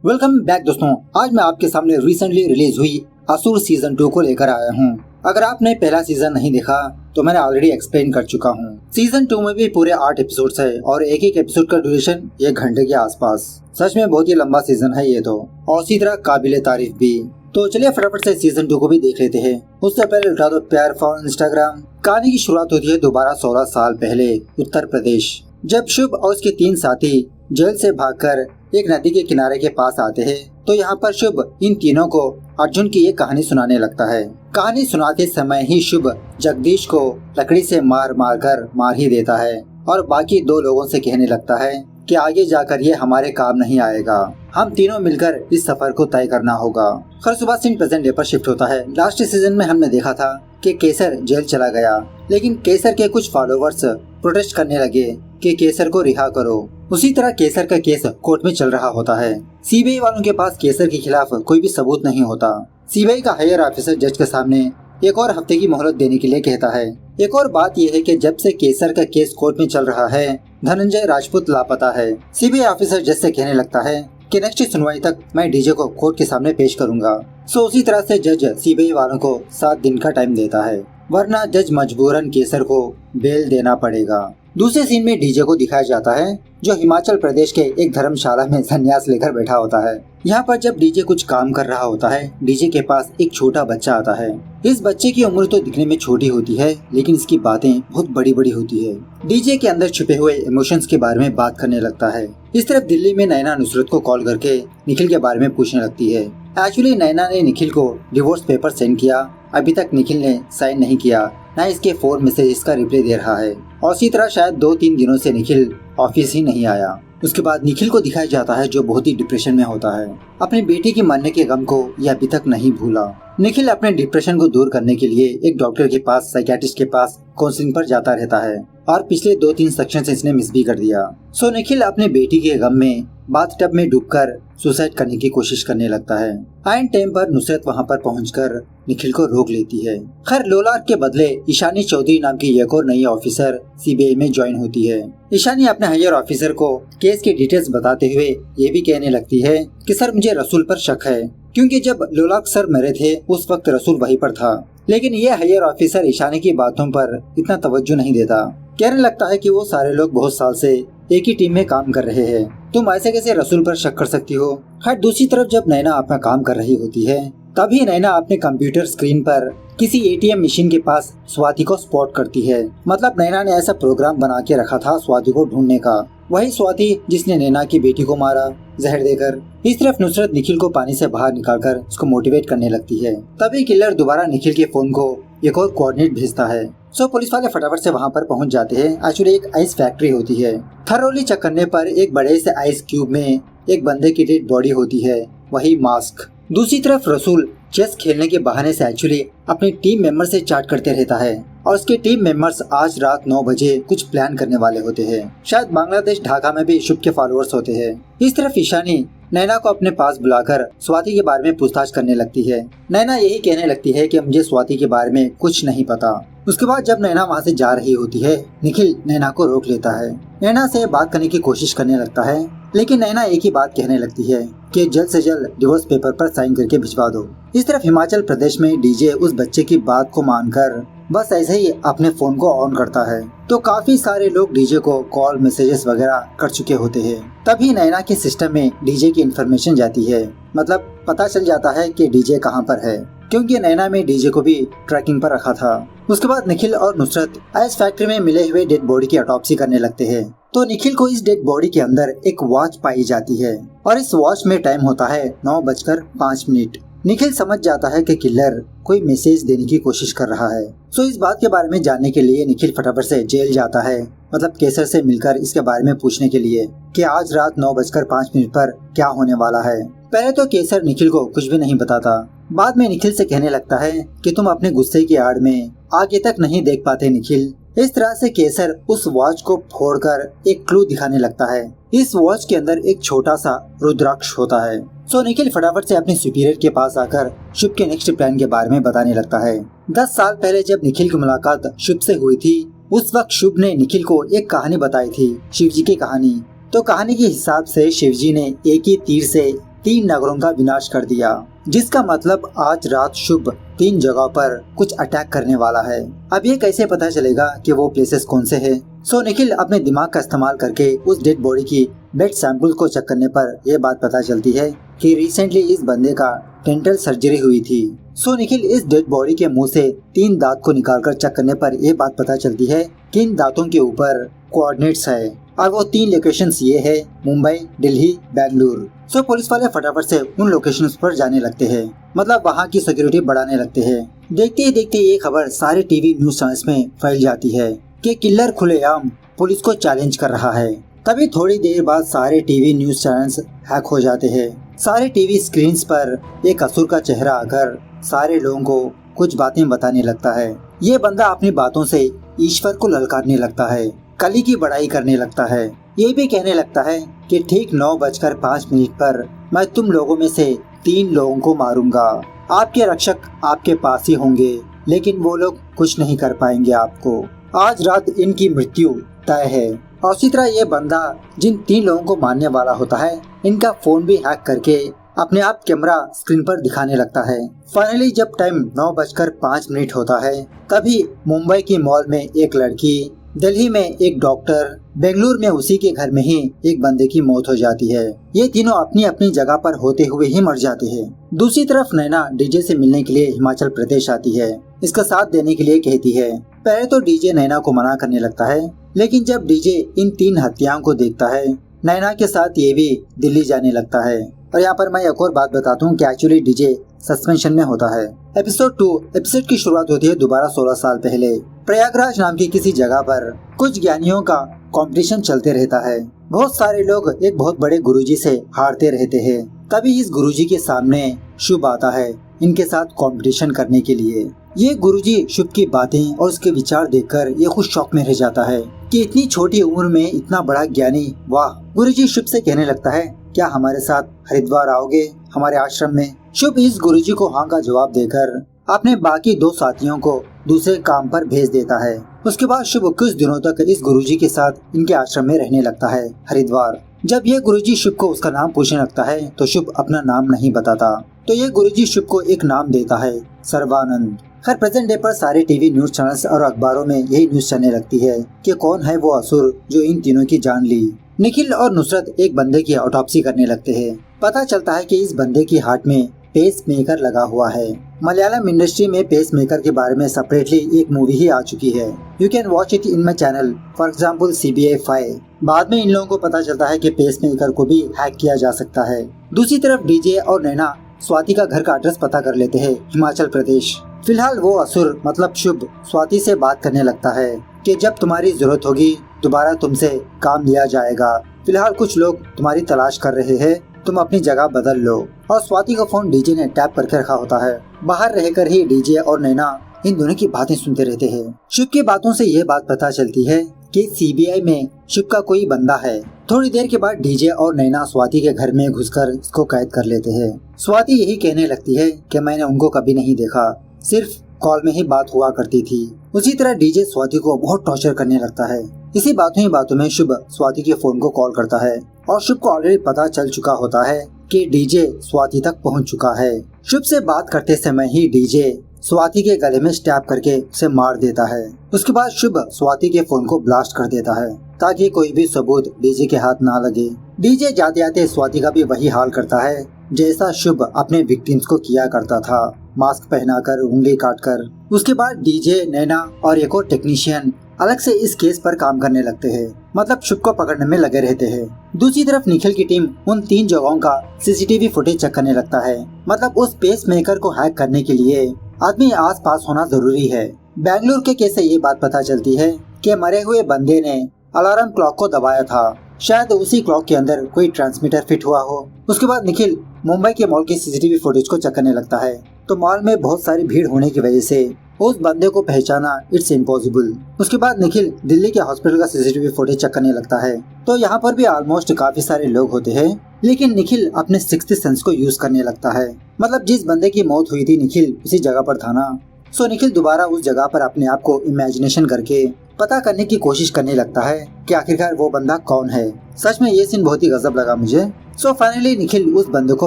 Welcome back दोस्तों। आज मैं आपके सामने रिसेंटली रिलीज हुई असुर सीजन 2 को लेकर आया हूँ। अगर आपने पहला सीजन नहीं देखा तो मैंने ऑलरेडी एक्सप्लेन कर चुका हूँ। सीजन 2 में भी पूरे 8 एपिसोड्स है और एक एक एपिसोड का ड्यूरेशन 1 घंटे के आसपास। सच में बहुत ही लंबा सीजन है ये तो, और इसी तरह काबिले तारीफ भी। तो चलिए फटाफट से सीजन 2 को भी देख लेते हैं। उससे पहले उठा दो प्यार फॉर इंस्टाग्राम। कहानी की शुरुआत होती है दोबारा 16 साल पहले उत्तर प्रदेश, जब शुभ और उसके 3 साथी जेल से भागकर एक नदी के किनारे के पास आते हैं। तो यहाँ पर शुभ इन तीनों को अर्जुन की एक कहानी सुनाने लगता है। कहानी सुनाते समय ही शुभ जगदीश को लकड़ी से मार मार कर मार ही देता है और बाकी 2 लोगों से कहने लगता है कि आगे जाकर ये हमारे काम नहीं आएगा, हम तीनों मिलकर इस सफर को तय करना होगा। हर सुबह सीन प्रेजेंट डे पर शिफ्ट होता है। लास्ट सीजन में हमने देखा था कि केसर जेल चला गया, लेकिन केसर के कुछ फॉलोवर्स प्रोटेस्ट करने लगे कि केसर को रिहा करो। उसी तरह केसर का केस कोर्ट में चल रहा होता है। सीबीआई वालों के पास केसर के खिलाफ कोई भी सबूत नहीं होता। सीबीआई का हायर ऑफिसर जज के सामने एक और हफ्ते की मोहलत देने के लिए कहता है। एक और बात यह है कि जब से केसर का केस कोर्ट में चल रहा है, धनंजय राजपूत लापता है। सीबीआई ऑफिसर जज से कहने लगता है कि नेक्स्ट सुनवाई तक मैं डीजे को कोर्ट के सामने पेश करूंगा। उसी तरह से जज सीबीआई वालों को 7 दिन का टाइम देता है, वरना जज मजबूरन केसर को बेल देना पड़ेगा। दूसरे सीन में डीजे को दिखाया जाता है जो हिमाचल प्रदेश के एक धर्मशाला में संन्यास लेकर बैठा होता है। यहाँ पर जब डीजे कुछ काम कर रहा होता है, डीजे के पास एक छोटा बच्चा आता है। इस बच्चे की उम्र तो दिखने में छोटी होती है, लेकिन इसकी बातें बहुत बड़ी बड़ी होती है। डीजे के अंदर छुपे हुए इमोशंस के बारे में बात करने लगता है। इस तरफ दिल्ली में नैना नुसरत को कॉल करके निखिल के बारे में पूछने लगती है। एक्चुअली नैना ने निखिल को डिवोर्स पेपर सेंड किया, अभी तक निखिल ने साइन नहीं किया, न इसके 4 मैसेजेस का रिप्लाई दे रहा है। और इसी तरह शायद 2-3 दिनों से निखिल ऑफिस ही नहीं आया। उसके बाद निखिल को दिखाया जाता है जो बहुत ही डिप्रेशन में होता है। अपनी बेटी के मरने के गम को ये अभी तक नहीं भूला। निखिल अपने डिप्रेशन को दूर करने के लिए एक डॉक्टर के पास, साइकियाट्रिस्ट के पास काउंसलिंग पर जाता रहता है और पिछले 2-3 सेक्शन से इसने मिस भी कर दिया। निखिल अपने बेटी के गम में बाथटब में डूबकर सुसाइड करने की कोशिश करने लगता है। आइन टाइम पर नुसरत वहाँ पर पहुंचकर निखिल को रोक लेती है। खैर लोलार के बदले ईशानी चौधरी नाम की एक और नई ऑफिसर सीबीआई में ज्वाइन होती है। ईशानी अपने हायर ऑफिसर को केस की डिटेल्स बताते हुए ये भी कहने लगती है कि सर मुझे रसूल पर शक है, क्योंकि जब लोलाक सर मरे थे उस वक्त रसूल वहीं पर था। लेकिन ये हायर ऑफिसर ईशानी की बातों पर इतना तवज्जो नहीं देता। कहने लगता है कि वो सारे लोग बहुत साल से एक ही टीम में काम कर रहे हैं, तुम ऐसे कैसे रसूल पर शक कर सकती हो। खैर दूसरी तरफ जब नैना अपना काम कर रही होती है, तभी नैना अपने कंप्यूटर स्क्रीन पर किसी एटीएम मशीन के पास स्वाति को स्पॉट करती है। मतलब नैना ने ऐसा प्रोग्राम बना के रखा था स्वाति को ढूंढने का, वही स्वाति जिसने नैना की बेटी को मारा जहर देकर। इस तरफ नुसरत निखिल को पानी से बाहर निकालकर उसको मोटिवेट करने लगती है। तभी किलर दोबारा निखिल के फोन को एक और कोऑर्डिनेट भेजता है। पुलिस वाले फटाफट से वहाँ पर पहुँच जाते हैं। एक्चुअली एक आइस फैक्ट्री होती है। थरोली चेक करने पर एक बड़े से आइस क्यूब में एक बंदे की डेड बॉडी होती है, वही मास्क। दूसरी तरफ रसूल चेस खेलने के बहाने से एक्चुअली अपनी टीम मेंबर से चैट करते रहता है और उसके टीम मेंबर्स आज रात 9 बजे कुछ प्लान करने वाले होते हैं। शायद बांग्लादेश ढाका में भी शुभ के फॉलोअर्स होते हैं। इस तरफ ईशानी नैना को अपने पास बुलाकर स्वाति के बारे में पूछताछ करने लगती है। नैना यही कहने लगती है कि मुझे स्वाति के बारे में कुछ नहीं पता। उसके बाद जब नैना वहाँ से जा रही होती है, निखिल नैना को रोक लेता है। नैना से बात करने की कोशिश करने लगता है, लेकिन नैना एक ही बात कहने लगती है कि जल्द से जल्द डिवोर्स पेपर पर साइन करके भिजवा दो। इस तरफ हिमाचल प्रदेश में डीजे उस बच्चे की बात को मानकर बस ऐसे ही अपने फोन को ऑन करता है। तो काफी सारे लोग डीजे को कॉल मैसेजेस वगैरह कर चुके होते हैं। तभी नैना के सिस्टम में डीजे की इन्फॉर्मेशन जाती है। मतलब पता चल जाता है कि डीजे कहाँ पर है, क्योंकि नैना में डीजे को भी ट्रैकिंग पर रखा था। उसके बाद निखिल और नुसरत आइस फैक्ट्री में मिले हुए डेड बॉडी की ऑटोप्सी करने लगते हैं। तो निखिल को इस डेड बॉडी के अंदर एक वॉच पाई जाती है और इस वॉच में टाइम होता है 9:05। निखिल समझ जाता है कि किलर कोई मैसेज देने की कोशिश कर रहा है। इस बात के बारे में जानने के लिए निखिल फटाफट से जेल जाता है, मतलब केसर से मिलकर इसके बारे में पूछने के लिए कि आज रात 9:05 पर क्या होने वाला है। पहले तो केसर निखिल को कुछ भी नहीं बताता। बाद में निखिल से कहने लगता है कि तुम अपने गुस्से की आड़ में आगे तक नहीं देख पाते निखिल। इस तरह से केसर उस वॉच को फोड़कर एक क्लू दिखाने लगता है। इस वॉच के अंदर एक छोटा सा रुद्राक्ष होता है। निखिल फटाफट से अपने सुपीरियर के पास आकर शुभ के नेक्स्ट प्लान के बारे में बताने लगता है। 10 साल पहले जब निखिल की मुलाकात शुभ से हुई थी, उस वक्त शुभ ने निखिल को एक कहानी बताई थी, शिव जी की कहानी। तो कहानी के हिसाब से शिव जी ने एक ही तीर से 3 नगरों का विनाश कर दिया, जिसका मतलब आज रात शुभ 3 जगहों पर कुछ अटैक करने वाला है। अब ये कैसे पता चलेगा कि वो प्लेसेस कौन से हैं? सो निखिल अपने दिमाग का इस्तेमाल करके उस डेड बॉडी की ब्लड सैंपल को चेक करने पर यह बात पता चलती है कि रिसेंटली इस बंदे का डेंटल सर्जरी हुई थी। सो निखिल इस डेड बॉडी के मुंह से 3 दांत को निकालकर चेक करने पर यह बात पता चलती है कि इन दांतों के ऊपर कोऑर्डिनेट्स है और वो 3 लोकेशंस ये है, मुंबई, दिल्ली, बेंगलुरु। सो पुलिस वाले फटाफट से उन लोकेशंस पर जाने लगते हैं, मतलब वहाँ की सिक्योरिटी बढ़ाने लगते हैं। देखते ही देखते ये खबर सारे टीवी न्यूज चैनल्स में फैल जाती है कि किलर खुलेआम पुलिस को चैलेंज कर रहा है। तभी थोड़ी देर बाद सारे टीवी न्यूज चैनल्स हैक हो जाते हैं। सारे टीवी स्क्रीन्स पर एक असुर का चेहरा आकर सारे लोगों को कुछ बातें बताने लगता है। ये बंदा अपनी बातों से ईश्वर को ललकारने लगता है, कली की बड़ाई करने लगता है। ये भी कहने लगता है कि ठीक 9:05 पर मैं तुम लोगों में से 3 लोगों को मारूंगा। आपके रक्षक आपके पास ही होंगे, लेकिन वो लोग कुछ नहीं कर पाएंगे आपको। आज रात इनकी मृत्यु तय है। और इसी तरह ये बंदा जिन 3 लोगों को मारने वाला होता है, इनका फोन भी हैक करके अपने आप कैमरा स्क्रीन पर दिखाने लगता है। फाइनली जब टाइम 9:05 होता है, तभी मुंबई की मॉल में एक लड़की, दिल्ली में एक डॉक्टर, बेंगलुरु में उसी के घर में ही एक बंदे की मौत हो जाती है। ये तीनों अपनी अपनी जगह पर होते हुए ही मर जाते हैं। दूसरी तरफ नैना डीजे से मिलने के लिए हिमाचल प्रदेश आती है, इसका साथ देने के लिए कहती है। पहले तो डीजे नैना को मना करने लगता है, लेकिन जब डीजे इन 3 हत्याओं को देखता है, नैना के साथ ये भी दिल्ली जाने लगता है। और यहाँ पर मैं एक और बात बताता हूँ कि एक्चुअली डीजे सस्पेंशन में होता है। एपिसोड 2 एपिसोड की शुरुआत होती है दोबारा 16 साल पहले। प्रयागराज नाम की किसी जगह पर कुछ ज्ञानियों का कंपटीशन चलते रहता है। बहुत सारे लोग एक बहुत बड़े गुरुजी से हारते रहते हैं। तभी इस गुरुजी के सामने शुभ आता है इनके साथ कंपटीशन करने के लिए। ये गुरुजी शुभ की बातें और उसके विचार देखकर ये खुद शौक में रह जाता है कि इतनी छोटी उम्र में इतना बड़ा ज्ञानी, वाह। गुरुजी शुभ से कहने लगता है, क्या हमारे साथ हरिद्वार आओगे हमारे आश्रम में? शुभ इस गुरुजी को हाँ का जवाब देकर अपने बाकी 2 साथियों को दूसरे काम पर भेज देता है। उसके बाद शुभ कुछ दिनों तक इस गुरुजी के साथ इनके आश्रम में रहने लगता है, हरिद्वार। जब ये गुरुजी शुभ को उसका नाम पूछने लगता है तो शुभ अपना नाम नहीं बताता, तो ये गुरुजी शुभ को एक नाम देता है, सर्वानंद। खैर प्रेजेंट डे पर सारे टीवी न्यूज चैनल्स और अखबारों में यही न्यूज चलने लगती है कि कौन है वो असुर जो इन तीनों की जान ली। निखिल और नुसरत एक बंदे की ऑटोप्सी करने लगते हैं। पता चलता है कि इस बंदे की हार्ट में पेस मेकर लगा हुआ है। मलयालम इंडस्ट्री में पेस मेकर के बारे में सेपरेटली एक मूवी ही आ चुकी है। You can watch it in my channel, for example CBI 5। बाद में इन लोगों को पता चलता है कि पेस मेकर को भी हैक किया जा सकता है। दूसरी तरफ डीजे और नैना स्वाति का घर का एड्रेस पता कर लेते हैं, हिमाचल प्रदेश। फिलहाल वो असुर मतलब शुभ स्वाति से बात करने लगता है कि जब तुम्हारी जरूरत होगी दोबारा तुमसे काम लिया जाएगा। फिलहाल कुछ लोग तुम्हारी तलाश कर रहे हैं, तुम अपनी जगह बदल लो। और स्वाति का फोन डीजे ने टैप करके रखा होता है। बाहर रहकर ही डीजे और नैना इन दोनों की बातें सुनते रहते हैं। शुभ की बातों से ये बात पता चलती है कि CBI में शुभ का कोई बंदा है। थोड़ी देर के बाद डीजे और नैना स्वाति के घर में घुसकर इसको कैद कर लेते हैं। स्वाति यही कहने लगती है कि मैंने उनको कभी नहीं देखा, सिर्फ कॉल में ही बात हुआ करती थी। उसी तरह डीजे स्वाति को बहुत टॉर्चर करने लगता है। इसी बातों ही बातों में शुभ स्वाति के फोन को कॉल करता है और शुभ को ऑलरेडी पता चल चुका होता है कि डीजे स्वाति तक पहुंच चुका है। शुभ से बात करते समय ही डीजे स्वाति के गले में स्टैब करके उसे मार देता है। उसके बाद शुभ स्वाति के फोन को ब्लास्ट कर देता है ताकि कोई भी सबूत डीजे के हाथ ना लगे। डीजे जाते जाते स्वाति का भी वही हाल करता है जैसा शुभ अपने विक्टिम्स को किया करता था, मास्क पहनाकर, उंगली काटकर। उसके बाद डीजे, नैना और एक और टेक्नीशियन अलग से इस केस पर काम करने लगते हैं, मतलब शुभ को पकड़ने में लगे रहते हैं। दूसरी तरफ निखिल की टीम उन 3 जगहों का CCTV फुटेज चेक करने लगता है, मतलब उस पेस मेकर को हैक करने के लिए आदमी आस पास होना जरूरी है। बेंगलुरु के केस से ये बात पता चलती है कि मरे हुए बंदे ने अलार्म क्लॉक को दबाया था, शायद उसी क्लॉक के अंदर कोई ट्रांसमीटर फिट हुआ हो। उसके बाद निखिल मुंबई के मॉल की CCTV फुटेज को चेक करने लगता है, तो मॉल में बहुत सारी भीड़ होने की वजह से उस बंदे को पहचाना इट्स इम्पॉसिबल। उसके बाद निखिल दिल्ली के हॉस्पिटल का CCTV फुटेज चेक करने लगता है, तो यहाँ पर भी ऑलमोस्ट काफी सारे लोग होते हैं, लेकिन निखिल अपने सिक्स्थ सेंस को यूज करने लगता है। मतलब जिस बंदे की मौत हुई थी निखिल उसी जगह पर था ना। सो निखिल दोबारा उस जगह पर अपने आप को इमेजिनेशन करके पता करने की कोशिश करने लगता है कि आखिरकार वो बंदा कौन है। सच में ये सीन बहुत ही गजब लगा मुझे। सो फाइनली निखिल उस बंदे को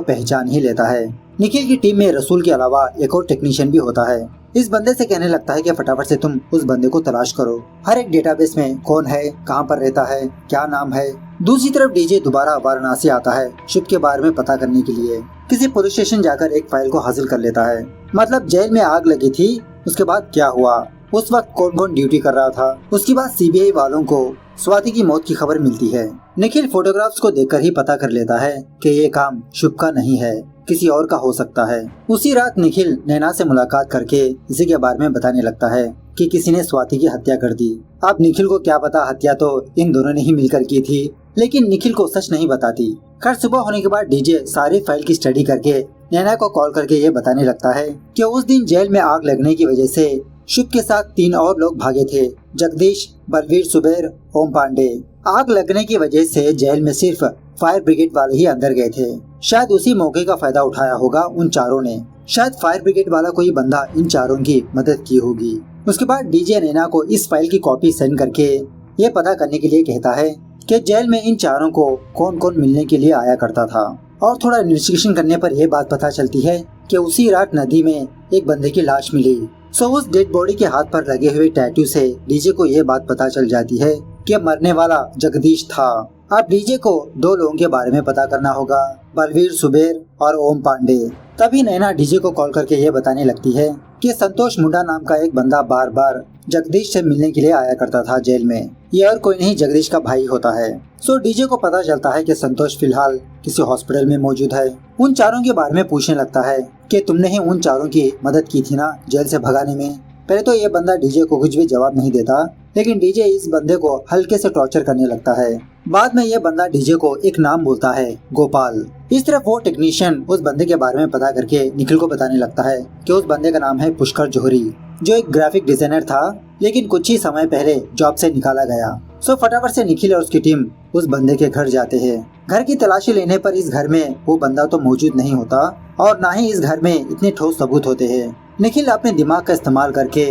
पहचान ही लेता है। निखिल की टीम में रसूल के अलावा एक और टेक्नीशियन भी होता है। इस बंदे से कहने लगता है कि फटाफट से तुम उस बंदे को तलाश करो, हर एक डेटाबेस में कौन है, कहाँ पर रहता है, क्या नाम है। दूसरी तरफ डीजे दोबारा वाराणसी आता है शुभ के बारे में पता करने के लिए। किसी पुलिस स्टेशन जाकर एक फाइल को हासिल कर लेता है। मतलब जेल में आग लगी थी, उसके बाद क्या हुआ, उस वक्त कौन कौन ड्यूटी कर रहा था। उसके बाद सीबीआई वालों को स्वाति की मौत की खबर मिलती है। निखिल फोटोग्राफ्स को देखकर ही पता कर लेता है कि ये काम शुभ का नहीं है, किसी और का हो सकता है। उसी रात निखिल नैना से मुलाकात करके इसी के बारे में बताने लगता है कि किसी ने स्वाति की हत्या कर दी। अब निखिल को क्या पता, हत्या तो इन दोनों ने ही मिलकर की थी, लेकिन निखिल को सच नहीं बताती। खैर सुबह होने के बाद डीजे सारी फाइल की स्टडी करके नैना को कॉल करके ये बताने लगता है कि उस दिन जेल में आग लगने की वजह से शुभ के साथ 3 और लोग भागे थे, जगदीश, बलवीर सुबेर, ओम पांडे। आग लगने की वजह से जेल में सिर्फ फायर ब्रिगेड वाले ही अंदर गए थे। शायद उसी मौके का फायदा उठाया होगा उन चारों ने। शायद फायर ब्रिगेड वाला कोई बंदा इन चारों की मदद की होगी। उसके बाद डीजे नैना को इस फाइल की कॉपी सेंड करके ये पता करने के लिए कहता है कि जेल में इन चारों को कौन कौन मिलने के लिए आया करता था। और थोड़ा इन्वेस्टिगेशन करने पर यह बात पता चलती है कि उसी रात नदी में एक बंदे की लाश मिली। सो उस डेड बॉडी के हाथ पर लगे हुए टैटू से डीजे को यह बात पता चल जाती है कि मरने वाला जगदीश था। अब डीजे को 2 लोगों के बारे में पता करना होगा, बलवीर सुबेर और ओम पांडे। तभी नैना डीजे को कॉल करके ये बताने लगती है कि संतोष मुंडा नाम का एक बंदा बार बार जगदीश से मिलने के लिए आया करता था जेल में। ये और कोई नहीं, जगदीश का भाई होता है। सो डीजे को पता चलता है कि संतोष फिलहाल किसी हॉस्पिटल में मौजूद है। उन चारों के बारे में पूछने लगता है कि तुमने ही उन चारों की मदद की थी ना जेल से भगाने में। पहले तो ये बंदा डीजे को कुछ भी जवाब नहीं देता, लेकिन डीजे इस बंदे को हल्के से टॉर्चर करने लगता है। बाद में ये बंदा डीजे को एक नाम बोलता है, गोपाल। इस तरफ वो टेक्नीशियन उस बंदे के बारे में पता करके निखिल को बताने लगता है कि उस बंदे का नाम है पुष्कर जौहरी, जो एक ग्राफिक डिजाइनर था, लेकिन कुछ ही समय पहले जॉब से निकाला गया। सो फटाफट से निखिल और उसकी टीम उस बंदे के घर जाते हैं। घर की तलाशी लेने पर इस घर में वो बंदा तो मौजूद नहीं होता और ना ही इस घर में इतने ठोस सबूत होते हैं। निखिल अपने दिमाग का इस्तेमाल करके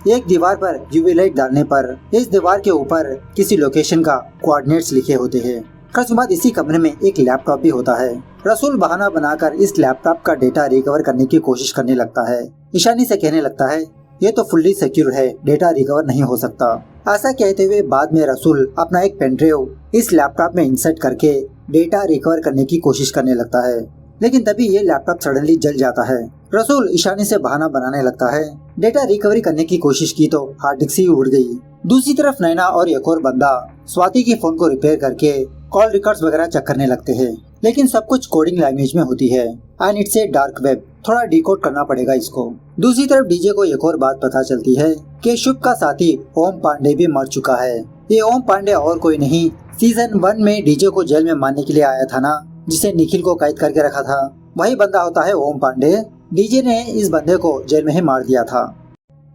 एक दीवार पर यूवी लाइट डालने पर इस दीवार के ऊपर किसी लोकेशन का कोऑर्डिनेट्स लिखे होते हैं। उसके बाद इसी कमरे में एक लैपटॉप भी होता है। रसूल बहाना बनाकर इस लैपटॉप का डेटा रिकवर करने की कोशिश करने लगता है। ईशानी से कहने लगता है ये तो फुल्ली सिक्योर है, डेटा रिकवर नहीं हो सकता। ऐसा कहते हुए बाद में रसूल अपना एक पेनड्राइव इस लैपटॉप में इंसर्ट करके डेटा रिकवर करने की कोशिश करने लगता है, लेकिन तभी ये लैपटॉप सडनली जल जाता है। रसूल ईशानी से बहाना बनाने लगता है। डेटा रिकवरी करने की कोशिश की तो हार्ड डिस्क ही उड़ गई। दूसरी तरफ नैना और एक और बंदा स्वाति के फोन को रिपेयर करके कॉल रिकॉर्ड्स वगैरह चेक करने लगते हैं, लेकिन सब कुछ कोडिंग लैंग्वेज में होती है and it's a dark web. थोड़ा डिकोड करना पड़ेगा इसको। दूसरी तरफ डीजे को एक और बात पता चलती है कि शुभ का साथी ओम पांडे भी मर चुका है। ये ओम पांडे और कोई नहीं, सीजन 1 में डीजे को जेल में मारने के लिए आया था ना, जिसे निखिल को कैद करके रखा था, वही बंदा होता है ओम पांडे। डीजे ने इस बंदे को जेल में ही मार दिया था।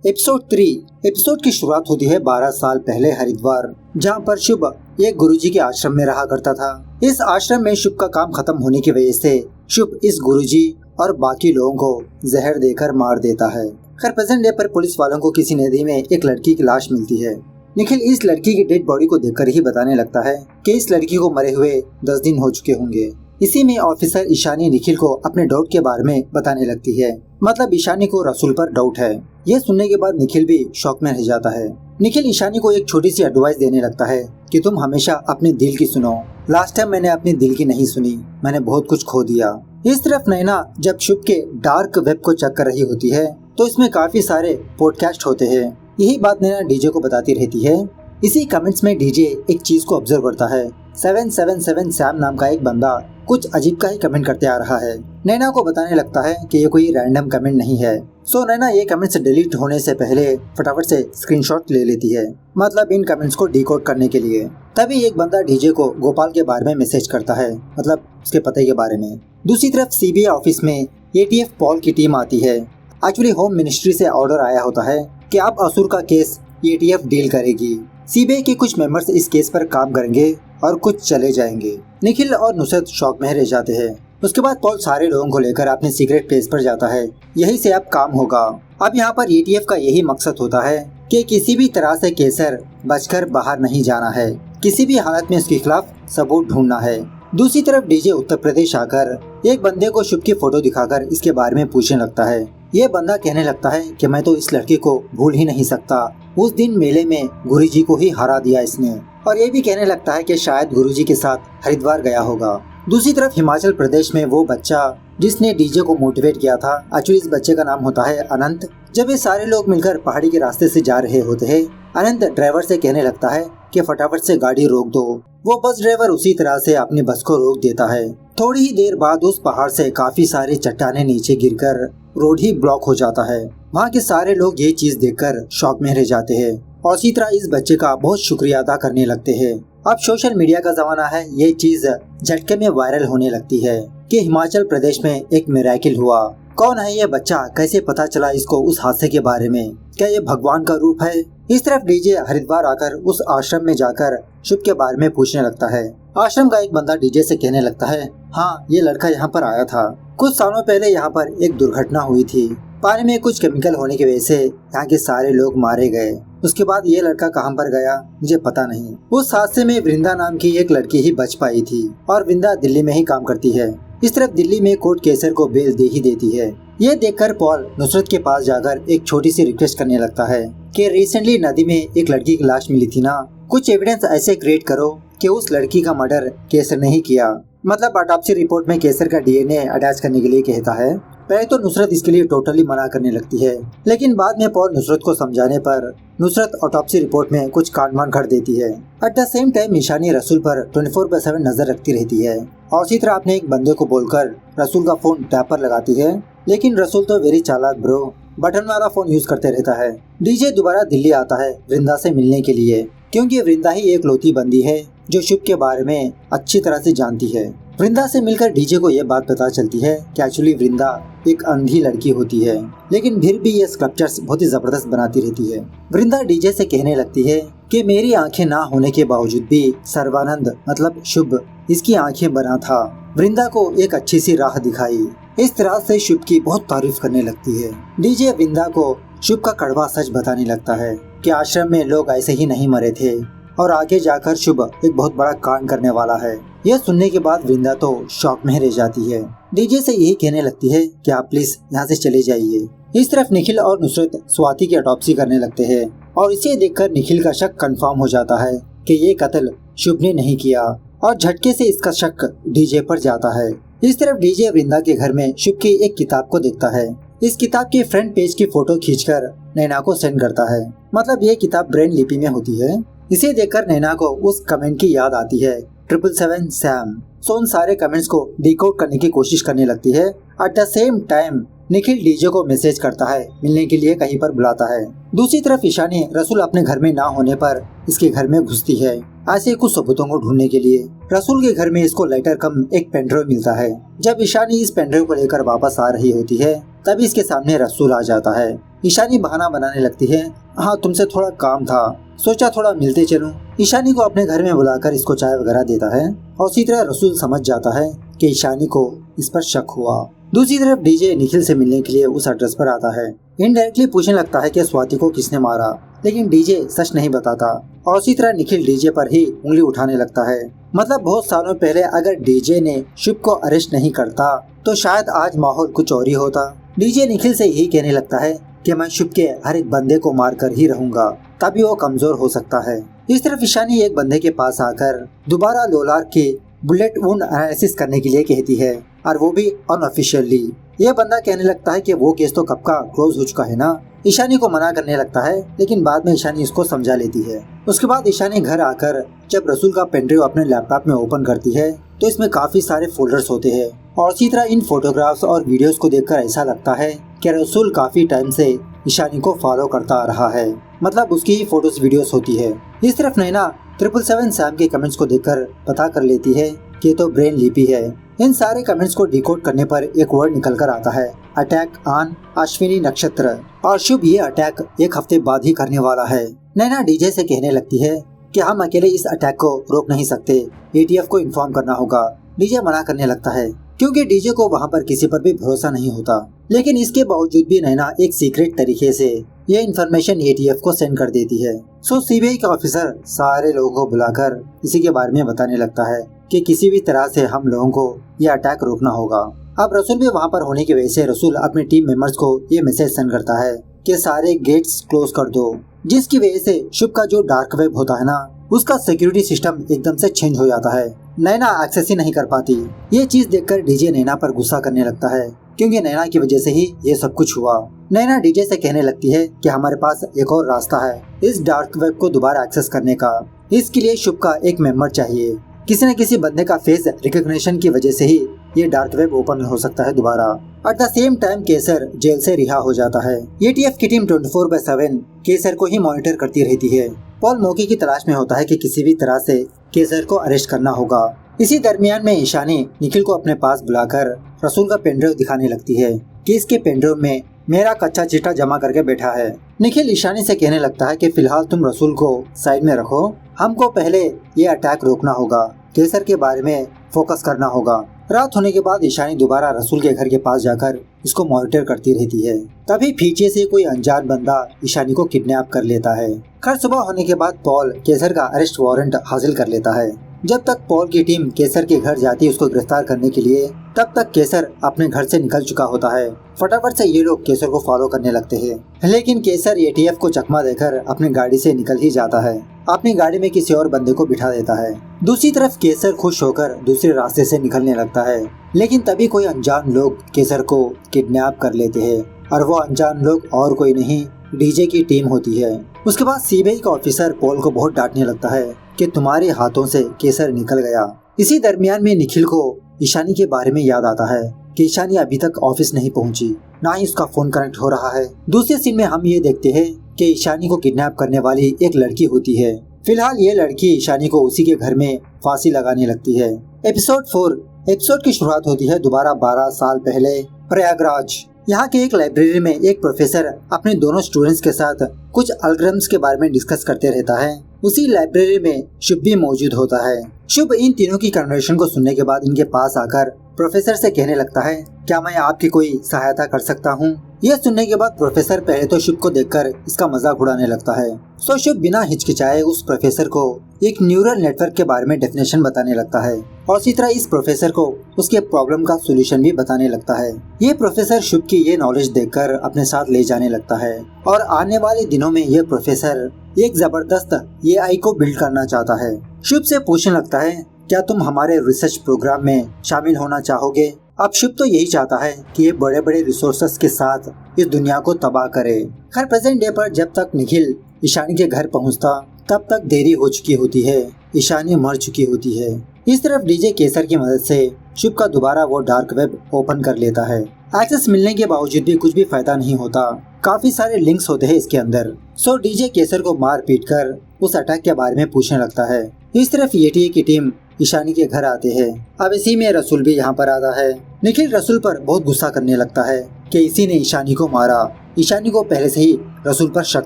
एपिसोड 3। एपिसोड की शुरुआत होती है 12 साल पहले हरिद्वार, जहाँ पर शुभ एक गुरुजी के आश्रम में रहा करता था। इस आश्रम में शुभ का काम खत्म होने की वजह से शुभ इस गुरुजी और बाकी लोगों को जहर देकर मार देता है। खैर प्रेजेंट डे पर पुलिस वालों को किसी नदी में एक लड़की की लाश मिलती है। निखिल इस लड़की की डेड बॉडी को देखकर ही बताने लगता है कि इस लड़की को मरे हुए 10 दिन हो चुके होंगे। इसी में ऑफिसर ईशानी निखिल को अपने डाउट के बारे में बताने लगती है। मतलब ईशानी को रसूल पर डाउट है। यह सुनने के बाद निखिल भी शॉक में रह जाता है। निखिल ईशानी को एक छोटी सी एडवाइस देने लगता है कि तुम हमेशा अपने दिल की सुनो। लास्ट टाइम मैंने अपने दिल की नहीं सुनी, मैंने बहुत कुछ खो दिया। इस तरफ नैना जब शुभ के डार्क वेब को चेक कर रही होती है तो इसमें काफी सारे पॉडकास्ट होते हैं। यही बात नैना डीजे को बताती रहती है। इसी कमेंट्स में डीजे एक चीज को ऑब्जर्व करता है। 777 सैम नाम का एक बंदा कुछ अजीब का ही कमेंट करते आ रहा है। नैना को बताने लगता है कि ये कोई रैंडम कमेंट नहीं है। सो नैना ये कमेंट्स डिलीट होने से पहले फटाफट से स्क्रीनशॉट ले लेती है, मतलब इन कमेंट्स को डिकोड करने के लिए। तभी एक बंदा डीजे को गोपाल के बारे में मैसेज करता है, मतलब उसके पते के बारे में। दूसरी तरफ सीबीआई ऑफिस में एटीएफ पॉल की टीम आती है। एक्चुअली होम मिनिस्ट्री से ऑर्डर आया होता है कि अब असुर का केस एटीएफ डील करेगी। सीबीआई के कुछ मेंबर्स इस केस पर काम करेंगे और कुछ चले जाएंगे। निखिल और नुसरत शॉक में रह जाते हैं। उसके बाद पॉल सारे लोगों को लेकर अपने सीक्रेट प्लेस पर जाता है। यही से अब काम होगा। अब यहाँ पर ETF का यही मकसद होता है कि किसी भी तरह से केसर बचकर बाहर नहीं जाना है, किसी भी हालत में उसके खिलाफ सबूत ढूंढना है। दूसरी तरफ डीजे उत्तर प्रदेश आकर एक बंदे को शुभ की फोटो दिखाकर इसके बारे में पूछने लगता है। ये बंदा कहने लगता है कि मैं तो इस लड़के को भूल ही नहीं सकता, उस दिन मेले में गुरुजी को ही हरा दिया इसने। और ये भी कहने लगता है कि शायद गुरुजी के साथ हरिद्वार गया होगा। दूसरी तरफ हिमाचल प्रदेश में वो बच्चा जिसने डीजे को मोटिवेट किया था, एक्चुअली इस बच्चे का नाम होता है अनंत। जब ये सारे लोग मिलकर पहाड़ी के रास्ते से जा रहे होते हैं, अनंत ड्राइवर से कहने लगता है कि फटाफट से गाड़ी रोक दो। वो बस ड्राइवर उसी तरह से अपनी बस को रोक देता है। थोड़ी ही देर बाद उस पहाड़ से काफी सारी चट्टानें नीचे गिरकर रोड ही ब्लॉक हो जाता है। वहाँ के सारे लोग ये चीज देखकर शॉक में रह जाते हैं और इसी तरह इस बच्चे का बहुत शुक्रिया अदा करने लगते हैं। अब सोशल मीडिया का जमाना है, ये चीज झटके में वायरल होने लगती है कि हिमाचल प्रदेश में एक मिरेकल हुआ। कौन है ये बच्चा, कैसे पता चला इसको उस हादसे के बारे में, क्या ये भगवान का रूप है। इस तरफ डीजे हरिद्वार आकर उस आश्रम में जाकर शुभ के बारे में पूछने लगता है। आश्रम का एक बंदा डीजे से कहने लगता है, हाँ ये लड़का यहाँ पर आया था, कुछ सालों पहले यहाँ पर एक दुर्घटना हुई थी, पानी में कुछ केमिकल होने की वजह से यहाँ के सारे लोग मारे गए। उसके बाद ये लड़का कहाँ पर गया मुझे पता नहीं। उस हादसे में वृंदा नाम की एक लड़की ही बच पाई थी और वृंदा दिल्ली में ही काम करती है। इस तरफ दिल्ली में कोर्ट केसर को बेल दे ही देती है। ये देखकर पॉल नुसरत के पास जाकर एक छोटी सी रिक्वेस्ट करने लगता है कि रिसेंटली नदी में एक लड़की की लाश मिली थी ना, कुछ एविडेंस ऐसे क्रिएट करो कि उस लड़की का मर्डर केसर ने ही किया। मतलब ऑटोप्सी रिपोर्ट में केसर का DNA अटैच करने के लिए कहता है। पहले तो नुसरत इसके लिए टोटली मना करने लगती है, लेकिन बाद में पॉल नुसरत को समझाने पर नुसरत ऑटोप्सी रिपोर्ट में कुछ कांड कर देती है। Eight the same time Ishani रसूल पर 24/7 नजर रखती रहती है और इसी तरह अपने एक बंदे को बोलकर रसूल का फोन टैप पर लगाती है। लेकिन रसूल तो वेरी चालाक ब्रो, बटन वाला फोन यूज करते रहता है। डीजे दोबारा दिल्ली आता है वृंदा से मिलने के लिए, क्योंकि वृंदा ही एक लौती बंदी है जो शुभ के बारे में अच्छी तरह से जानती है। वृंदा से मिलकर डीजे को यह बात पता चलती है कि एक्चुअली वृंदा एक अंधी लड़की होती है, लेकिन फिर भी ये स्कल्पचर्स बहुत ही जबरदस्त बनाती रहती है। वृंदा डीजे से कहने लगती है कि मेरी आंखें ना होने के बावजूद भी सर्वानंद मतलब शुभ इसकी आंखें बना था। वृंदा को एक अच्छी सी राह दिखाई। इस तरह से शुभ की बहुत तारीफ करने लगती है। डीजे वृंदा को शुभ का कड़वा सच बताने लगता है कि आश्रम में लोग ऐसे ही नहीं मरे थे और आगे जाकर शुभ एक बहुत बड़ा कांड करने वाला है। यह सुनने के बाद वृंदा तो शॉक में रह जाती है। डीजे से यही कहने लगती है कि आप प्लीज यहाँ से चले जाइए। इस तरफ निखिल और नुसरत स्वाति की ऑटोप्सी करने लगते हैं और इसे देखकर निखिल का शक कंफर्म हो जाता है कि ये कत्ल शुभ ने नहीं किया और झटके से इसका शक डीजे पर जाता है। इस तरफ डीजे वृंदा के घर में शुभ की एक किताब को देखता है। इस किताब के फ्रंट पेज की फोटो खींचकर नैना को सेंड करता है। मतलब ये किताब ब्रेन लिपि में होती है। इसे देखकर नैना को उस कमेंट की याद आती है 777 सैम। सो उन सारे कमेंट्स को डिकोड करने की कोशिश करने लगती है। Eight the same time Nikhil DJ को मैसेज करता है, मिलने के लिए कहीं पर बुलाता है। दूसरी तरफ ईशानी रसूल अपने घर में ना होने पर इसके घर में घुसती है ऐसे कुछ सबूतों को ढूंढने के लिए। रसूल के घर में इसको लेटर कम एक पेनड्राइव मिलता है। जब ईशानी इस पेनड्राइव को लेकर वापस आ रही होती है तभी इसके सामने रसूल आ जाता है। ईशानी बहाना बनाने लगती है, हाँ तुमसे थोड़ा काम था, सोचा थोड़ा मिलते चलूं। ईशानी को अपने घर में बुलाकर इसको चाय वगैरह देता है और इसी तरह रसूल समझ जाता है कि ईशानी को इस पर शक हुआ। दूसरी तरफ डीजे निखिल से मिलने के लिए उस एड्रेस पर आता है। इनडायरेक्टली पूछने लगता है कि स्वाति को किसने मारा, लेकिन डीजे सच नहीं बताता और इसी तरह निखिल डीजे पर ही उंगली उठाने लगता है। मतलब बहुत सालों पहले अगर डीजे ने शुभ को अरेस्ट नहीं करता तो शायद आज माहौल कुछ और ही होता। डीजे निखिल से यही कहने लगता है कि मैं शुभ के हर एक बंदे को मार कर ही रहूंगा, तभी वो कमजोर हो सकता है। इस तरफ ईशानी एक बंदे के पास आकर दोबारा लोलार की बुलेट वुंड एनालिसिस करने के लिए कहती है और वो भी अनऑफिशियली। यह बंदा कहने लगता है कि वो केस तो कब का क्लोज हो चुका है ना। ईशानी को मना करने लगता है, लेकिन बाद में ईशानी इसको समझा लेती है। उसके बाद ईशानी घर आकर जब रसूल का पेनड्राइव अपने लैपटॉप में ओपन करती है तो इसमें काफी सारे फोल्डर्स होते हैं और इसी तरह इन फोटोग्राफ्स और वीडियोस को देखकर ऐसा लगता है कि रसूल काफी टाइम से ईशानी को फॉलो करता आ रहा है। मतलब उसकी ही फोटोज वीडियोस होती है। इस तरफ नैना 777 सैम के कमेंट्स को देखकर पता कर लेती है कि ये तो ब्रेन लिपि है। इन सारे कमेंट्स को डिकोड करने पर एक वर्ड निकल कर आता है, अटैक ऑन अश्विनी नक्षत्र। और शुभ ये अटैक एक हफ्ते बाद ही करने वाला है। नैना डीजे से कहने लगती है कि हम अकेले इस अटैक को रोक नहीं सकते, ATF को इन्फॉर्म करना होगा। डीजे मना करने लगता है क्योंकि डीजे को वहाँ पर किसी पर भी भरोसा नहीं होता। लेकिन इसके बावजूद भी नैना एक सीक्रेट तरीके से ये इन्फॉर्मेशन एटीएफ को सेंड कर देती है। सो सीबीआई का ऑफिसर सारे लोगों को बुलाकर इसी के बारे में बताने लगता है कि किसी भी तरह से हम लोगों को ये अटैक रोकना होगा। अब रसूल भी वहाँ पर होने की वजह से रसूल अपने टीम मेंबर्स को ये मैसेज सेंड करता है कि सारे गेट्स क्लोज कर दो, जिसकी वजह से शुभ का जो डार्क वेब होता है ना, उसका सिक्योरिटी सिस्टम एकदम से चेंज हो जाता है। नैना एक्सेस ही नहीं कर पाती। ये चीज देखकर डीजे नैना पर गुस्सा करने लगता है, क्योंकि नैना की वजह से ही ये सब कुछ हुआ। नैना डीजे से कहने लगती है कि हमारे पास एक और रास्ता है इस डार्क वेब को दोबारा एक्सेस करने का। इसके लिए शुभ का एक मेंबर चाहिए। किसी न किसी बंदे का फेस रिकॉग्निशन की वजह से ही ये डार्क वेब ओपन हो सकता है दोबारा। At the same time Kesar jail से रिहा हो जाता है। एटीएफ की टीम 24/7 केसर को ही मॉनिटर करती रहती है। पॉल मौके की तलाश में होता है कि किसी भी तरह से केसर को अरेस्ट करना होगा। इसी दरमियान में ईशानी निखिल को अपने पास बुलाकर रसूल का पेनड्राइव दिखाने लगती है कि इसके पेनड्राइव में मेरा कच्चा चिट्ठा जमा करके बैठा है। निखिल ईशानी से कहने लगता है कि फिलहाल तुम रसूल को साइड में रखो, हमको पहले ये अटैक रोकना होगा, केसर के बारे में फोकस करना होगा। रात होने के बाद ईशानी दोबारा रसूल के घर के पास जाकर इसको मॉनिटर करती रहती है। तभी पीछे से कोई अनजान बंदा ईशानी को किडनैप कर लेता है। खैर सुबह होने के बाद पॉल केसर का अरेस्ट वारंट हासिल कर लेता है। जब तक पॉल की टीम केसर के घर जाती है उसको गिरफ्तार करने के लिए, तब तक केसर अपने घर से निकल चुका होता है। फटाफट से ये लोग केसर को फॉलो करने लगते हैं, लेकिन केसर एटीएफ को चकमा देकर अपनी गाड़ी से निकल ही जाता है। अपनी गाड़ी में किसी और बंदे को बिठा देता है। दूसरी तरफ केसर खुश होकर दूसरे रास्ते से निकलने लगता है, लेकिन तभी कोई अनजान लोग केसर को किडनैप कर लेते हैं और वो अनजान लोग और कोई नहीं डीजे की टीम होती है। उसके बाद सीबीआई का ऑफिसर पॉल को बहुत डांटने लगता है कि तुम्हारे हाथों से केसर निकल गया। इसी दरमियान में निखिल को ईशानी के बारे में याद आता है कि ईशानी अभी तक ऑफिस नहीं पहुंची, ना ही उसका फोन कनेक्ट हो रहा है। दूसरे सीन में हम ये देखते हैं कि ईशानी को किडनैप करने वाली एक लड़की होती है। फिलहाल ये लड़की ईशानी को उसी के घर में फांसी लगाने लगती है। एपिसोड 4 एपिसोड की शुरुआत होती है दोबारा 12 साल पहले प्रयागराज। यहाँ के एक लाइब्रेरी में एक प्रोफेसर अपने दोनों स्टूडेंट्स के साथ कुछ एल्गोरिथम्स के बारे में डिस्कस करते रहता है। उसी लाइब्रेरी में शुभ भी मौजूद होता है। शुभ इन तीनों की कन्वर्सेशन को सुनने के बाद इनके पास आकर प्रोफेसर से कहने लगता है, क्या मैं आपकी कोई सहायता कर सकता हूँ? यह सुनने के बाद प्रोफेसर पहले तो शुभ को देखकर इसका मजाक उड़ाने लगता है। सो शुभ बिना हिचकिचाए उस प्रोफेसर को एक न्यूरल नेटवर्क के बारे में डेफिनेशन बताने लगता है और इसी तरह इस प्रोफेसर को उसके प्रॉब्लम का सोल्यूशन भी बताने लगता है। ये प्रोफेसर शुभ की ये नॉलेज देखकर अपने साथ ले जाने लगता है और आने वाले दिनों में ये प्रोफेसर एक जबरदस्त एआई को बिल्ड करना चाहता है। शुभ से पूछने लगता है, क्या तुम हमारे रिसर्च प्रोग्राम में शामिल होना चाहोगे? अब शुभ तो यही चाहता है कि ये बड़े बड़े रिसोर्सेस के साथ इस दुनिया को तबाह करे। खैर प्रेजेंट डे पर जब तक निखिल ईशानी के घर पहुंचता तब तक देरी हो चुकी होती है, ईशानी मर चुकी होती है। इस तरफ डीजे केसर की मदद से शुभ का दोबारा वो डार्क वेब ओपन कर लेता है। एक्सेस मिलने के बावजूद भी कुछ भी फायदा नहीं होता, काफी सारे लिंक्स होते हैं इसके अंदर। सो डीजे केसर को मार पीट कर उस अटैक के बारे में पूछने लगता है। इस तरफ एटीए की टीम ईशानी के घर आते हैं। अब इसी में रसूल भी यहाँ पर आता है। निखिल रसूल पर बहुत गुस्सा करने लगता है कि इसी ने ईशानी को मारा। ईशानी को पहले से ही रसूल पर शक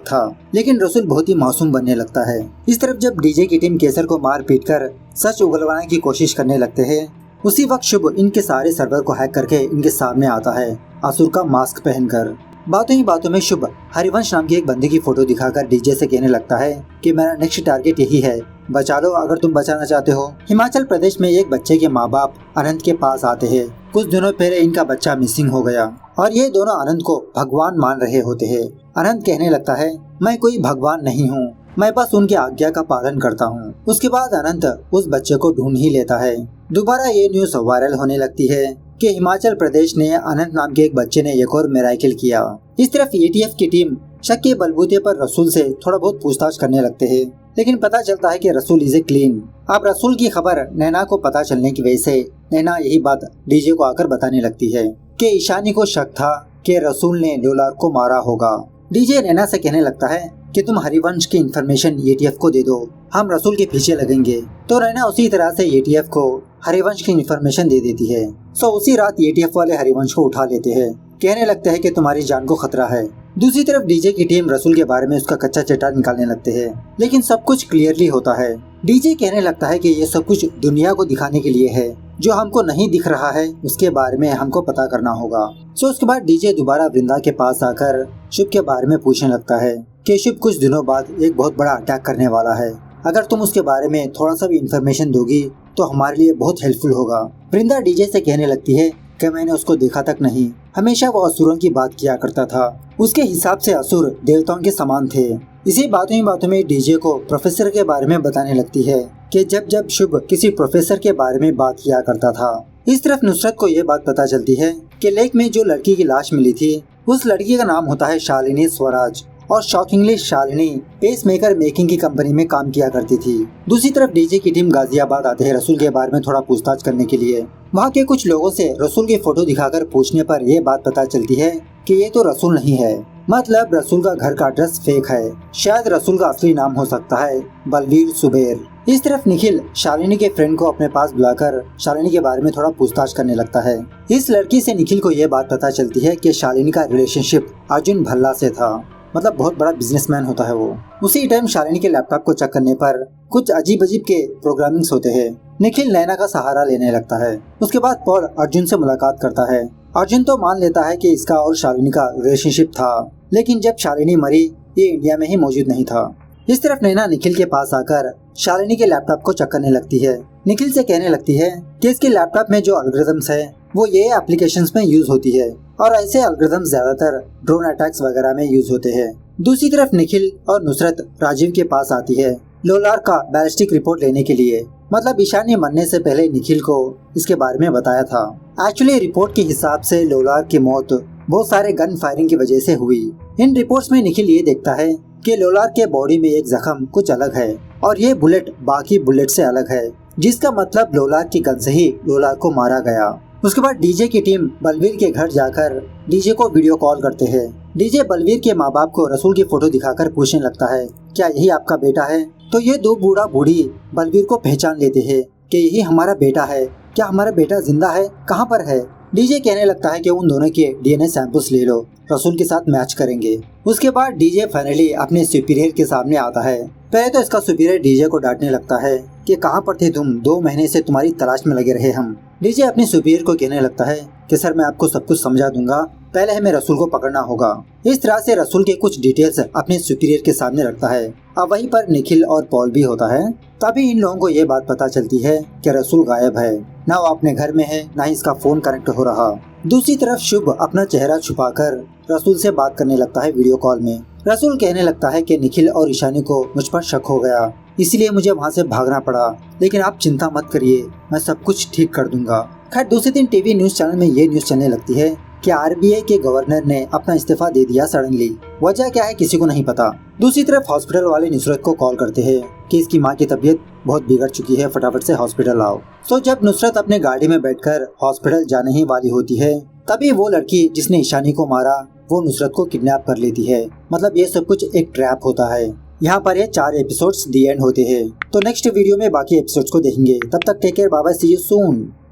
था, लेकिन रसूल बहुत ही मासूम बनने लगता है। इस तरफ जब डीजे की टीम केसर को मार पीट कर सच उगलवाने की कोशिश करने लगते हैं, उसी वक्त शुभ इनके सारे सर्वर को हैक करके इनके सामने आता है असुर का मास्क पहनकर। बातों ही बातों में शुभ हरिवंश नाम के एक बंदे की फोटो दिखाकर डीजे से कहने लगता है कि मेरा नेक्स्ट टारगेट यही है, बचा लो अगर तुम बचाना चाहते हो। हिमाचल प्रदेश में एक बच्चे के माँ बाप अनंत के पास आते हैं। कुछ दिनों पहले इनका बच्चा मिसिंग हो गया और ये दोनों अनंत को भगवान मान रहे होते हैं। अनंत कहने लगता है, मैं कोई भगवान नहीं हूँ, मैं बस उनकी आज्ञा का पालन करता हूँ। उसके बाद अनंत उस बच्चे को ढूंढ ही लेता है। दोबारा ये न्यूज वायरल होने लगती है कि हिमाचल प्रदेश ने अनंत नाम के एक बच्चे ने एक और मिराकिल किया। इस तरफ एटीएफ की टीम शक के बलबूते पर रसूल से थोड़ा बहुत पूछताछ करने लगते हैं, लेकिन पता चलता है कि रसूल इज ए क्लीन। अब रसूल की खबर नैना को पता चलने की वजह से नैना यही बात डीजे को आकर बताने लगती है कि ईशानी को शक था कि रसूल ने लोलार को मारा होगा। डीजे नैना से कहने लगता है कि तुम हरिवंश की इन्फॉर्मेशन एटीएफ को दे दो, हम रसूल के पीछे लगेंगे। तो नैना उसी तरह से एटीएफ को हरिवंश की इन्फॉर्मेशन दे देती है। सो उसी रात एटीएफ वाले हरिवंश को उठा लेते हैं, कहने लगते हैं कि तुम्हारी जान को खतरा है। दूसरी तरफ डीजे की टीम रसूल के बारे में उसका कच्चा चिट्ठा निकालने लगते हैं, लेकिन सब कुछ क्लियरली होता है। डीजे कहने लगता है कि ये सब कुछ दुनिया को दिखाने के लिए है जो हमको नहीं दिख रहा है उसके बारे में हमको पता करना होगा। सो उसके बाद डीजे दोबारा वृंदा के पास आकर शुभ के बारे में पूछने लगता है कि शुभ कुछ दिनों बाद एक बहुत बड़ा अटैक करने वाला है, अगर तुम उसके बारे में थोड़ा सा भी इंफॉर्मेशन दोगी तो हमारे लिए बहुत हेल्पफुल होगा। वृंदा डीजे से कहने लगती है कि मैंने उसको देखा तक नहीं, हमेशा वो असुरों की बात किया करता था, उसके हिसाब से असुर देवताओं के समान थे। इसी बातों ही बातों में डीजे को प्रोफेसर के बारे में बताने लगती है कि जब जब शुभ किसी प्रोफेसर के बारे में बात किया करता था। इस तरफ नुसरत को ये बात पता चलती है कि लेक में जो लड़की की लाश मिली थी उस लड़की का नाम होता है शालिनी स्वराज, और शॉकिंगली शालिनी पेसमेकर मेकिंग की कंपनी में काम किया करती थी। दूसरी तरफ डीजे की टीम गाजियाबाद आते हैं रसूल के बारे में थोड़ा पूछताछ करने के लिए। वहाँ के कुछ लोगों से रसूल की फोटो दिखाकर पूछने पर यह बात पता चलती है कि ये तो रसूल नहीं है, मतलब रसूल का घर का एड्रेस फेक है, शायद रसूल का असली नाम हो सकता है बलवीर सुबेर। इस तरफ निखिल शालिनी के फ्रेंड को अपने पास बुलाकर शालिनी के बारे में थोड़ा पूछताछ करने लगता है। इस लड़की से निखिल को ये बात पता चलती है कि शालिनी का रिलेशनशिप अर्जुन भल्ला से था, मतलब बहुत बड़ा बिजनेसमैन होता है वो। उसी टाइम शालिनी के लैपटॉप को चेक करने पर कुछ अजीब अजीब के प्रोग्रामिंग्स होते हैं। निखिल नैना का सहारा लेने लगता है। उसके बाद पॉल अर्जुन से मुलाकात करता है। अर्जुन तो मान लेता है कि इसका और शालिनी का रिलेशनशिप था, लेकिन जब शालिनी मरी ये इंडिया में ही मौजूद नहीं था। इस तरफ नैना निखिल के पास आकर शालिनी के लैपटॉप को चेक करने लगती है। निखिल से कहने लगती है कि इसके लैपटॉप में जो एल्गोरिथम्स है वो ये एप्लीकेशंस में यूज होती है, और ऐसे एल्गोरिथम्स ज्यादातर ड्रोन अटैक्स वगैरह में यूज होते हैं। दूसरी तरफ निखिल और नुसरत राजीव के पास आती है लोलार का बैलिस्टिक रिपोर्ट लेने के लिए, मतलब ईशान ने मरने से पहले निखिल को इसके बारे में बताया था। एक्चुअली रिपोर्ट के हिसाब से लोलार की मौत बहुत सारे गन फायरिंग की वजह से हुई। इन रिपोर्ट्स में निखिल ये देखता है कि लोलार के बॉडी में एक जख्म कुछ अलग है और ये बुलेट बाकी बुलेट से अलग है, जिसका मतलब लोलार की गन से ही लोलार को मारा गया। उसके बाद डीजे की टीम बलवीर के घर जाकर डीजे को वीडियो कॉल करते हैं। डीजे बलवीर के माँ बाप को रसूल की फोटो दिखाकर पूछने लगता है क्या यही आपका बेटा है, तो ये दो बूढ़ा बूढ़ी बलवीर को पहचान लेते हैं कि यही हमारा बेटा है, क्या हमारा बेटा जिंदा है, कहाँ पर है। डीजे कहने लगता है कि उन दोनों के डीएनए सैंपल्स ले लो, रसूल के साथ मैच करेंगे। उसके बाद डीजे फाइनली अपने सुपीरियर के सामने आता है। पहले तो इसका सुपीरियर डीजे को डांटने लगता है कि कहाँ पर थे तुम, 2 महीने से तुम्हारी तलाश में लगे रहे हम। डीजे अपने सुपीरियर को कहने लगता है कि सर मैं आपको सब कुछ समझा दूंगा, पहले हमें रसूल को पकड़ना होगा। इस तरह से रसूल के कुछ डिटेल्स अपने सुपीरियर के सामने रखता है। अब वहीं पर निखिल और पॉल भी होता है। तभी इन लोगों को ये बात पता चलती है कि रसूल गायब है, ना वो अपने घर में है ना ही इसका फोन कनेक्ट हो रहा। दूसरी तरफ शुभ अपना चेहरा छुपाकर रसूल से बात करने लगता है वीडियो कॉल में। रसूल कहने लगता है कि निखिल और ईशानी को मुझ पर शक हो गया, इसलिए मुझे वहाँ से भागना पड़ा, लेकिन आप चिंता मत करिए, मैं सब कुछ ठीक कर दूंगा। खैर दूसरे दिन टीवी न्यूज चैनल में ये न्यूज चलने लगती है कि आरबीआई के गवर्नर ने अपना इस्तीफा दे दिया सडनली। वजह क्या है किसी को नहीं पता। दूसरी तरफ हॉस्पिटल वाले नुसरत को कॉल करते हैं कि इसकी माँ की तबीयत बहुत बिगड़ चुकी है, फटाफट से हॉस्पिटल आओ। तो जब नुसरत अपने गाड़ी में बैठकर हॉस्पिटल जाने ही वाली होती है, तभी वो लड़की जिसने ईशानी को मारा वो नुसरत को किडनैप कर लेती है। मतलब ये सब कुछ एक ट्रैप होता है। यहाँ पर ये 4 एपिसोड्स दी एंड होते हैं। तो नेक्स्ट वीडियो में बाकी एपिसोड्स को देखेंगे। तब तक take care, bye bye, see you soon.